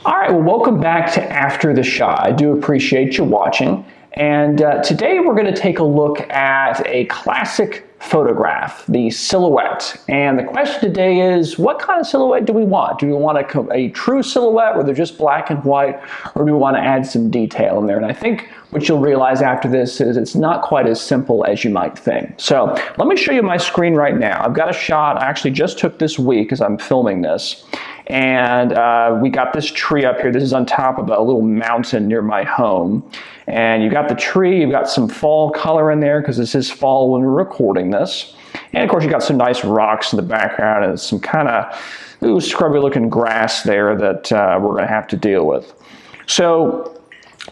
All right, well, welcome back to After the Shot. I do appreciate you watching. And today we're going to take a look at a classic photograph, the silhouette. And the question today is, what kind of silhouette do we want? Do we want a true silhouette where they're just black and white, or do we want to add some detail in there? And I think what you'll realize after this is it's not quite as simple as you might think. So let me show you my screen right now. I've got a shot I actually just took this week as I'm filming this. And we got this tree up here. This is on top of a little mountain near my home. And you got the tree, you've got some fall color in there because this is fall when we're recording this. And of course you got some nice rocks in the background and some kind of scrubby looking grass there that we're going to have to deal with. So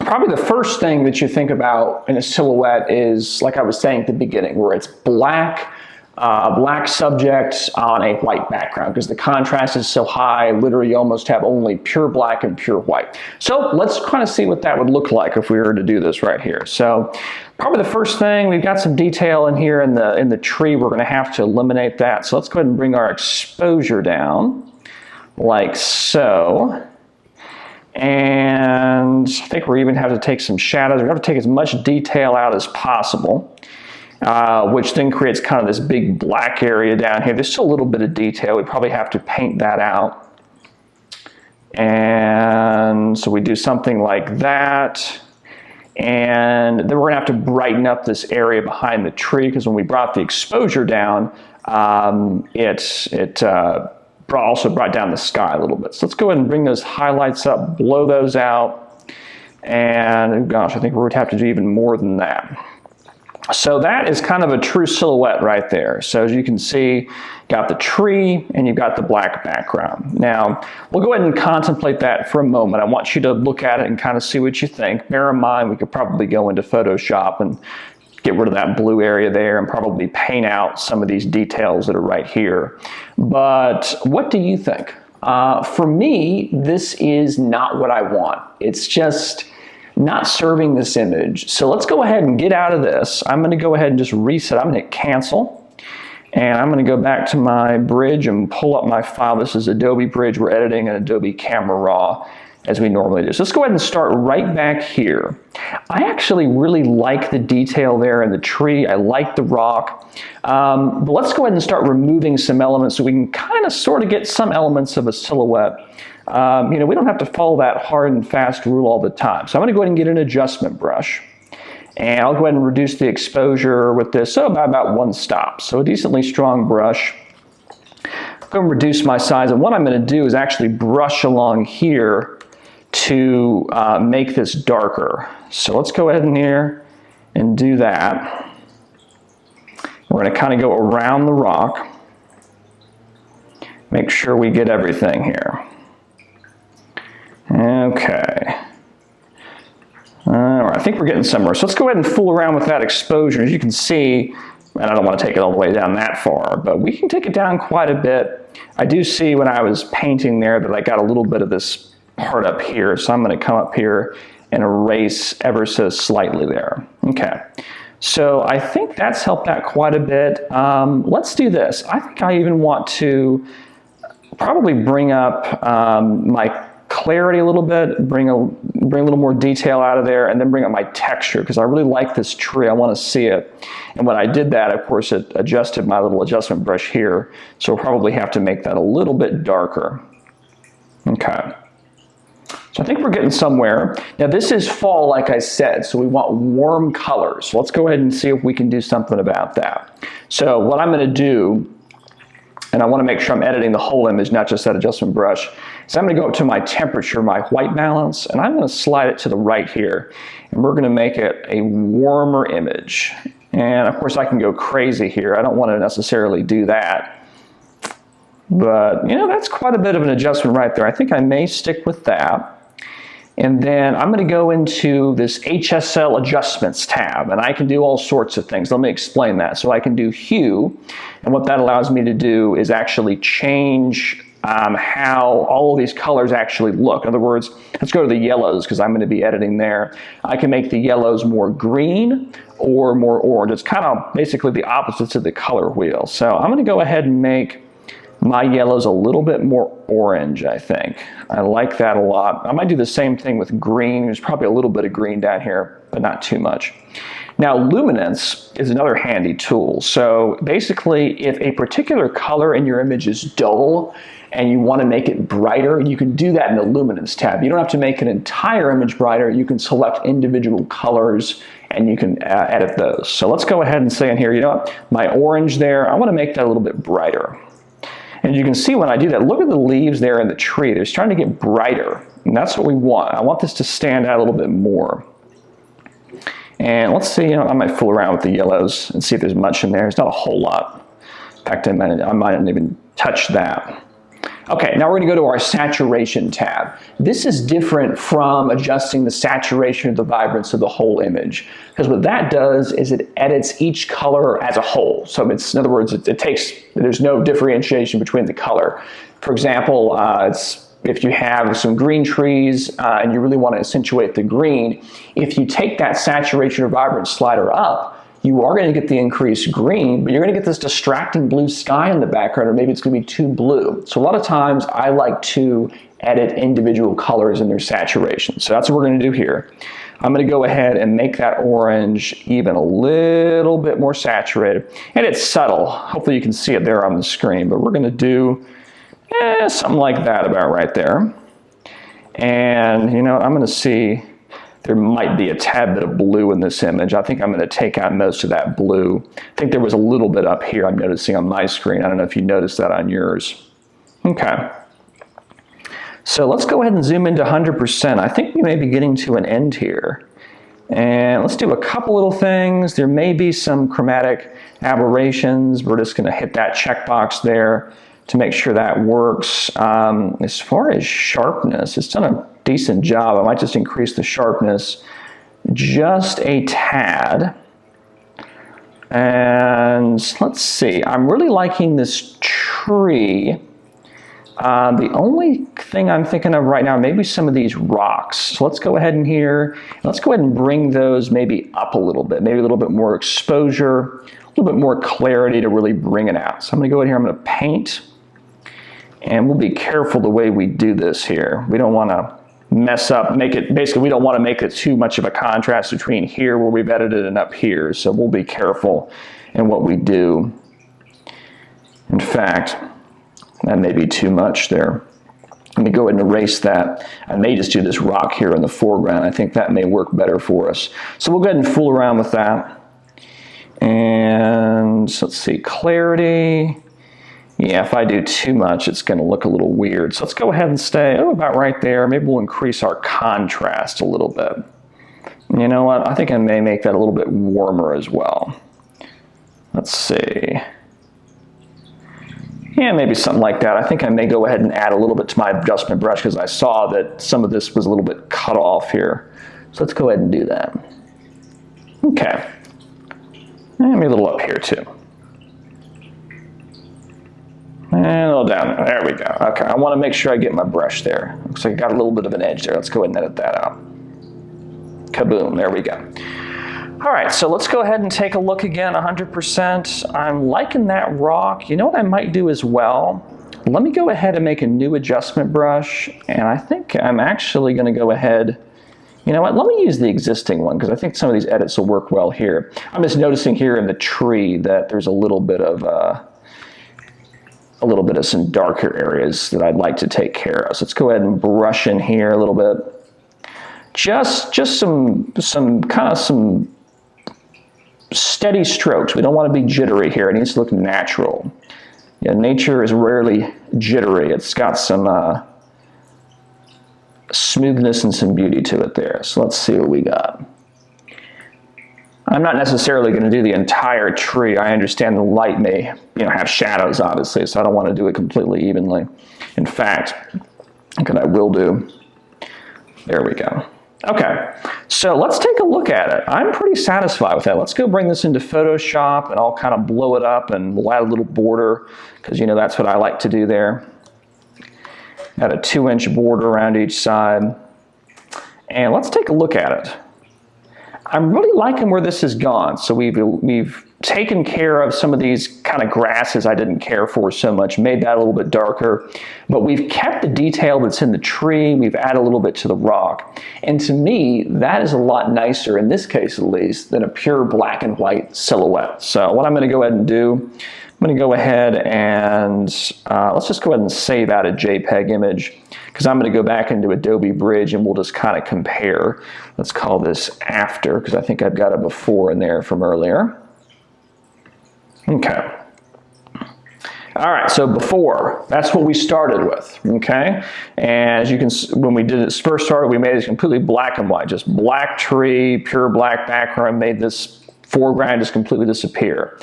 probably the first thing that you think about in a silhouette is, like I was saying at the beginning, where it's black subject on a white background, because the contrast is so high, literally you almost have only pure black and pure white. So let's kind of see what that would look like if we were to do this right here. So probably the first thing, we've got some detail in here in the tree. We're going to have to eliminate that. So let's go ahead and bring our exposure down like so. And I think we're even have to take some shadows. We're going to take as much detail out as possible. Which then creates kind of this big black area down here. There's still a little bit of detail. We probably have to paint that out. And so we do something like that. And then we're going to have to brighten up this area behind the tree, because when we brought the exposure down, it also brought down the sky a little bit. So let's go ahead and bring those highlights up, blow those out. And gosh, I think we're going to have to do even more than that. So that is kind of a true silhouette right there. So as you can see, got the tree and you've got the black background. Now, we'll go ahead and contemplate that for a moment. I want you to look at it and kind of see what you think. Bear in mind, we could probably go into Photoshop and get rid of that blue area there and probably paint out some of these details that are right here. But what do you think? For me, this is not what I want. It's just not serving this image. So let's go ahead and get out of this. I'm going to go ahead and just reset. I'm going to hit cancel. And I'm going to go back to my bridge and pull up my file. This is Adobe Bridge. We're editing in Adobe Camera Raw as we normally do. So let's go ahead and start right back here. I actually really like the detail there in the tree. I like the rock. But let's go ahead and start removing some elements so we can kind of sort of get some elements of a silhouette. We don't have to follow that hard and fast rule all the time. So I'm going to go ahead and get an adjustment brush. And I'll go ahead and reduce the exposure with this, so by about 1 stop. So a decently strong brush. I'm going to reduce my size. And what I'm going to do is actually brush along here to make this darker. So let's go ahead in here and do that. We're going to kind of go around the rock. Make sure we get everything here. Okay. All right, I think we're getting somewhere. So let's go ahead and fool around with that exposure. As you can see, and I don't want to take it all the way down that far, but we can take it down quite a bit. I do see when I was painting there that I got a little bit of this part up here, so I'm going to come up here and erase ever so slightly there. Okay. So I think that's helped out quite a bit. Let's do this. I think I even want to probably bring up my clarity a little bit, bring a little more detail out of there, and then bring up my texture, because I really like this tree. I want to see it. And when I did that, of course, it adjusted my little adjustment brush here. So we'll probably have to make that a little bit darker. Okay. So I think we're getting somewhere. Now this is fall, like I said, so we want warm colors. So let's go ahead and see if we can do something about that. So what I'm going to do, and I want to make sure I'm editing the whole image, not just that adjustment brush. So I'm going to go up to my temperature, my white balance, and I'm going to slide it to the right here. And we're going to make it a warmer image. And of course I can go crazy here. I don't want to necessarily do that. But that's quite a bit of an adjustment right there. I think I may stick with that. And then I'm going to go into this HSL Adjustments tab, and I can do all sorts of things. Let me explain that. So I can do hue, and what that allows me to do is actually change how all of these colors actually look. In other words, let's go to the yellows, because I'm going to be editing there. I can make the yellows more green or more orange. It's kind of basically the opposites of the color wheel. So I'm going to go ahead and make My yellow's a little bit more orange, I think. I like that a lot. I might do the same thing with green. There's probably a little bit of green down here, but not too much. Now, luminance is another handy tool. So basically, if a particular color in your image is dull and you want to make it brighter, you can do that in the luminance tab. You don't have to make an entire image brighter. You can select individual colors and you can edit those. So let's go ahead and say in here, you know what, my orange there, I want to make that a little bit brighter. And you can see when I do that, look at the leaves there in the tree. They're starting to get brighter, and that's what we want. I want this to stand out a little bit more. And let's see, you know, I might fool around with the yellows and see if there's much in there. There's not a whole lot. In fact, I might even touch that. Okay, now we're going to go to our saturation tab. This is different from adjusting the saturation or the vibrance of the whole image, because what that does is it edits each color as a whole. So it's, in other words, there's no differentiation between the color. For example, if you have some green trees and you really want to accentuate the green, if you take that saturation or vibrance slider up, you are going to get the increased green, but you're going to get this distracting blue sky in the background, or maybe it's going to be too blue. So a lot of times I like to edit individual colors in their saturation. So that's what we're going to do here. I'm going to go ahead and make that orange even a little bit more saturated. And it's subtle. Hopefully you can see it there on the screen, but we're going to do something like that about right there. And you know, I'm going to see there might be a tad bit of blue in this image. I think I'm going to take out most of that blue. I think there was a little bit up here I'm noticing on my screen. I don't know if you noticed that on yours. Okay. So let's go ahead and zoom into 100%. I think we may be getting to an end here. And let's do a couple little things. There may be some chromatic aberrations. We're just going to hit that checkbox there to make sure that works. As far as sharpness, it's done a decent job. I might just increase the sharpness just a tad. And let's see, I'm really liking this tree. The only thing I'm thinking of right now, maybe some of these rocks. So let's go ahead in here. Let's go ahead and bring those maybe up a little bit, maybe a little bit more exposure, a little bit more clarity to really bring it out. So I'm going to go in here, I'm going to paint. And we'll be careful the way we do this here. We don't want to mess up, basically we don't want to make it too much of a contrast between here where we've edited and up here. So we'll be careful in what we do. In fact, that may be too much there. Let me go ahead and erase that. I may just do this rock here in the foreground. I think that may work better for us. So we'll go ahead and fool around with that. And let's see, clarity. Yeah, if I do too much, it's going to look a little weird. So let's go ahead and stay about right there. Maybe we'll increase our contrast a little bit. You know what? I think I may make that a little bit warmer as well. Let's see. Yeah, maybe something like that. I think I may go ahead and add a little bit to my adjustment brush because I saw that some of this was a little bit cut off here. So let's go ahead and do that. Okay. And maybe a little up here too. And a little down there. There we go. Okay, I want to make sure I get my brush there. Looks like I got a little bit of an edge there. Let's go ahead and edit that out. Kaboom, there we go. All right, so let's go ahead and take a look again, 100%. I'm liking that rock. You know what I might do as well? Let me go ahead and make a new adjustment brush, and I think I'm actually going to go ahead, you know what, let me use the existing one because I think some of these edits will work well here. I'm just noticing here in the tree that there's a little bit of some darker areas that I'd like to take care of. So let's go ahead and brush in here a little bit. Just some steady strokes. We don't want to be jittery here. It needs to look natural. Yeah, nature is rarely jittery. It's got some smoothness and some beauty to it there. So let's see what we got. I'm not necessarily going to do the entire tree. I understand the light may, have shadows, obviously, so I don't want to do it completely evenly. In fact, what I will do, there we go. Okay, so let's take a look at it. I'm pretty satisfied with that. Let's go bring this into Photoshop, and I'll kind of blow it up, and we'll add a little border, because that's what I like to do there. Add a 2-inch border around each side, and let's take a look at it. I'm really liking where this has gone. So we've taken care of some of these kind of grasses I didn't care for so much, made that a little bit darker, but we've kept the detail that's in the tree. We've added a little bit to the rock. And to me, that is a lot nicer, in this case at least, than a pure black and white silhouette. So what I'm going to go ahead and do, I'm going to go ahead and let's just go ahead and save out a JPEG image, because I'm going to go back into Adobe Bridge and we'll just kind of compare. Let's call this after, because I think I've got a before in there from earlier. Okay. All right, so before, that's what we started with, okay? And as you can see, when we did it first started, we made it completely black and white, just black tree, pure black background, made this foreground just completely disappear.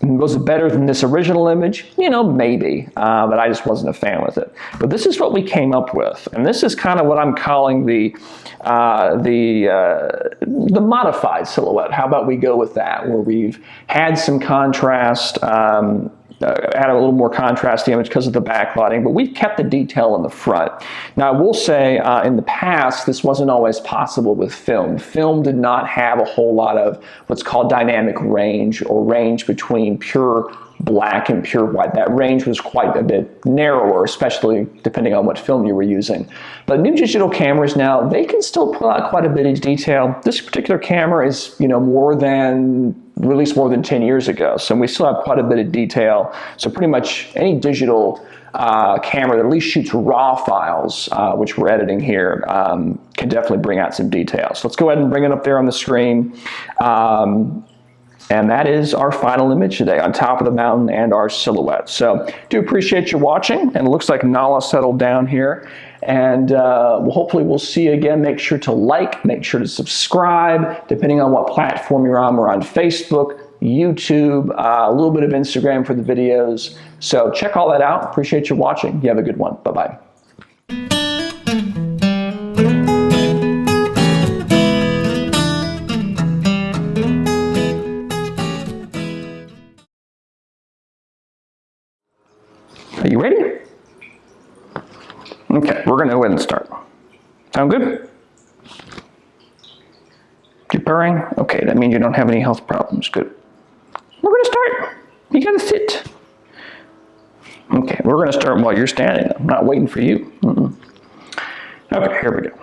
Was it better than this original image? You know, maybe, but I just wasn't a fan with it. But this is what we came up with, and this is kind of what I'm calling the modified silhouette. How about we go with that, where we've had some contrast, add a little more contrast to the image because of the backlighting, but we've kept the detail in the front. Now, I will say, in the past, this wasn't always possible with film. Film did not have a whole lot of what's called dynamic range, or range between pure black and pure white. That range was quite a bit narrower, especially depending on what film you were using. But new digital cameras now, they can still pull out quite a bit of detail. This particular camera is, you know, released more than 10 years ago, so we still have quite a bit of detail. So pretty much any digital camera that at least shoots raw files, which we're editing here, can definitely bring out some detail. So let's go ahead and bring it up there on the screen. And that is our final image today, on top of the mountain and our silhouette. So do appreciate you watching, and it looks like Nala settled down here. And hopefully we'll see you again. Make sure to like, make sure to subscribe, depending on what platform you're on. We're on Facebook, YouTube, a little bit of Instagram for the videos. So check all that out. Appreciate you watching. You have a good one. Bye-bye. Are you ready? Okay, we're going to go ahead and start. Sound good? You're purring? Okay, that means you don't have any health problems. Good. We're going to start. You got to sit. Okay, we're going to start while you're standing. I'm not waiting for you. Okay, here we go.